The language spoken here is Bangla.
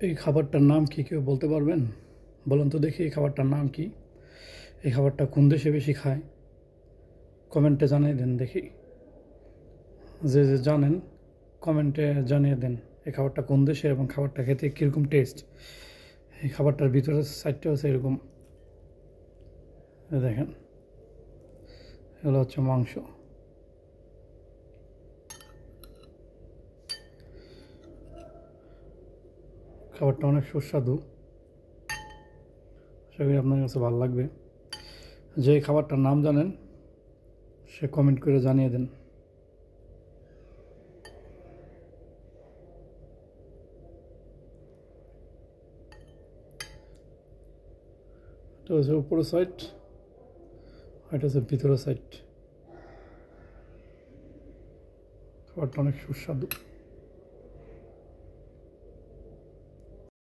এই খাবারটার নাম কি কেউ বলতে পারবেন? বলুন তো দেখি এই খাবারটার নাম কি? এই খাবারটা কোন দেশে বেশি খায়? কমেন্টে জানিয়ে দেন দেখি। যে জানেন কমেন্টে জানিয়ে দেন এই খাবারটা কোন দেশের এবং খাবারটা খেতে কীরকম টেস্ট। এই খাবারটার ভিতরের সাইডটা হচ্ছে এরকম, দেখেন এগুলো হচ্ছে মাংস। খাবারটা অনেক সুস্বাদু, আশা করি আপনার কাছে ভালো লাগবে। যে খাবারটার নাম জানেন সে কমেন্ট করে জানিয়ে দেন। এটা হচ্ছে উপরের সাইড, এটা হচ্ছে ভিতরের সাইড। খাবারটা অনেক সুস্বাদু।